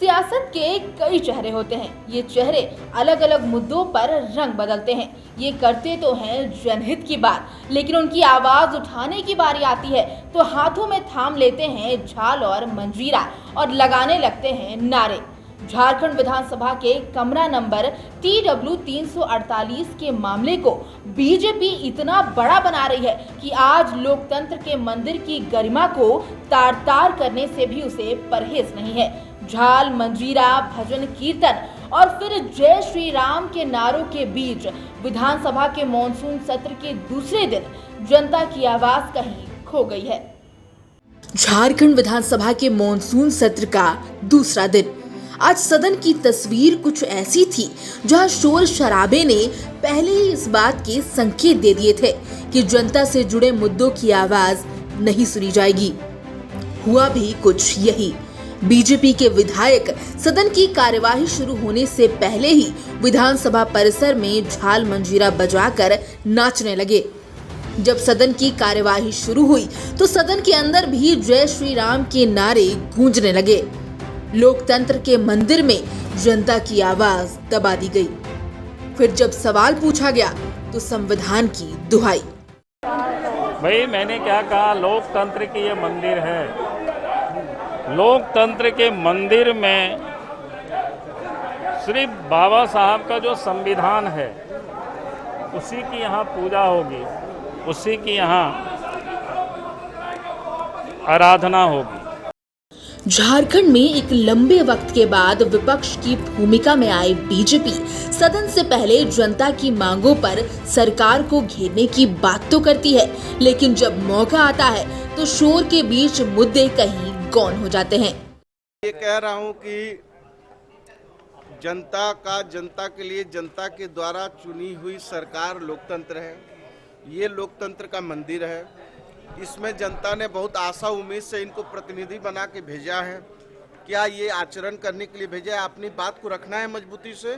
सियासत के कई चेहरे होते हैं। ये चेहरे अलग अलग मुद्दों पर रंग बदलते हैं। ये करते तो हैं जनहित की बात, लेकिन उनकी आवाज उठाने की बारी आती है तो हाथों में थाम लेते हैं झाल और मंजीरा और लगाने लगते हैं नारे। झारखंड विधानसभा के कमरा नंबर TW 348 के मामले को बीजेपी इतना बड़ा बना रही है कि आज लोकतंत्र के मंदिर की गरिमा को तार तार करने से भी उसे परहेज नहीं है। झाल, मंजीरा, भजन कीर्तन और फिर जय श्री राम के नारों के बीच विधानसभा के मॉनसून सत्र के दूसरे दिन जनता की आवाज कहीं खो गई है। झारखंड विधानसभा के मॉनसून सत्र का दूसरा दिन। आज सदन की तस्वीर कुछ ऐसी थी जहां शोर शराबे ने पहले ही इस बात के संकेत दे दिए थे कि जनता से जुड़े मुद्दों की आवाज नहीं सुनी जाएगी। हुआ भी कुछ यही। बीजेपी के विधायक सदन की कार्यवाही शुरू होने से पहले ही विधानसभा परिसर में झाल मंजीरा बजाकर नाचने लगे। जब सदन की कार्यवाही शुरू हुई तो सदन के अंदर भी जय श्री राम के नारे गूंजने लगे। लोकतंत्र के मंदिर में जनता की आवाज दबा दी गई। फिर जब सवाल पूछा गया तो संविधान की दुहाई। भाई मैंने क्या कहा, लोकतंत्र की ये मंदिर है। लोकतंत्र के मंदिर में सिर्फ बाबा साहब का जो संविधान है उसी की यहाँ पूजा होगी, उसी की यहाँ आराधना होगी। झारखंड में एक लंबे वक्त के बाद विपक्ष की भूमिका में आए बीजेपी सदन से पहले जनता की मांगों पर सरकार को घेरने की बात तो करती है, लेकिन जब मौका आता है तो शोर के बीच मुद्दे कहीं गौन हो जाते हैं। ये कह रहा हूँ कि जनता के लिए जनता के द्वारा चुनी हुई सरकार लोकतंत्र है। ये लोकतंत्र का मंदिर है। इसमें जनता ने बहुत आशा उम्मीद से इनको प्रतिनिधि बना के भेजा है। क्या ये आचरण करने के लिए भेजा है? अपनी बात को रखना है मजबूती से,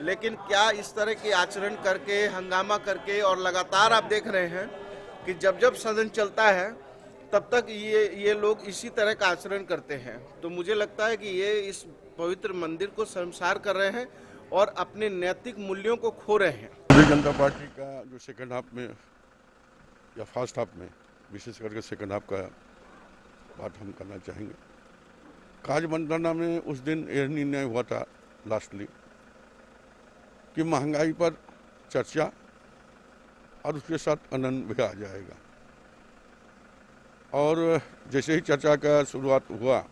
लेकिन क्या इस तरह के आचरण करके, हंगामा करके, और लगातार आप देख रहे हैं कि जब जब सदन चलता है तब तक ये लोग इसी तरह का आचरण करते हैं। तो मुझे लगता है कि ये इस पवित्र मंदिर को शर्मसार कर रहे हैं और अपने नैतिक मूल्यों को खो रहे हैं। भारतीय जनता पार्टी का जो सेकंड हाफ में या फर्स्ट हाफ में, विशेष करके सेकंड हाफ का बात हम करना चाहेंगे। कार्य मंत्रणा में उस दिन यह निर्णय हुआ था लास्टली कि महंगाई पर चर्चा और उसके साथ आनंद भी आ जाएगा। और जैसे ही चर्चा का शुरुआत हुआ,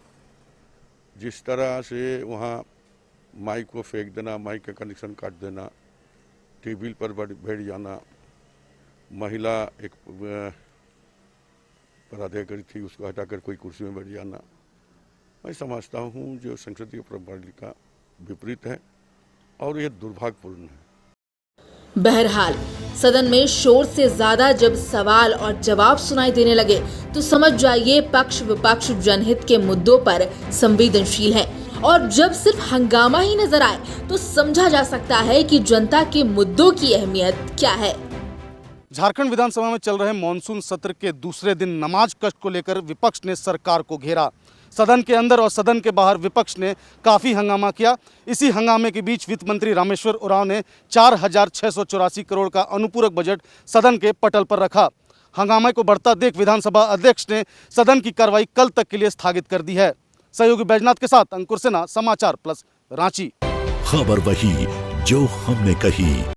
जिस तरह से वहाँ माइक को फेंक देना, माइक का कनेक्शन काट देना, टेबल पर बैठ जाना, महिला एक पदाधिकारी थी उसको हटाकर कोई कुर्सी में बैठ जाना, मैं समझता हूँ जो संसदीय प्रणाली का विपरीत है और यह दुर्भाग्यपूर्ण है। बहरहाल सदन में शोर से ज्यादा जब सवाल और जवाब सुनाई देने लगे तो समझ जाइए पक्ष विपक्ष जनहित के मुद्दों पर संवेदनशील है, और जब सिर्फ हंगामा ही नजर आए तो समझा जा सकता है कि जनता के मुद्दों की अहमियत क्या है। झारखंड विधानसभा में चल रहे मॉनसून सत्र के दूसरे दिन नमाज कष्ट को लेकर विपक्ष ने सरकार को घेरा। सदन के अंदर और सदन के बाहर विपक्ष ने काफ़ी हंगामा किया। इसी हंगामे के बीच वित्त मंत्री रामेश्वर उरांव ने 4,684 करोड़ का अनुपूरक बजट सदन के पटल पर रखा। हंगामे को बढ़ता देख विधानसभा अध्यक्ष ने सदन की कार्रवाई कल तक के लिए स्थगित कर दी है। सहयोगी बैजनाथ के साथ अंकुर सिन्हा, समाचार प्लस, रांची। खबर वही जो हमने कही।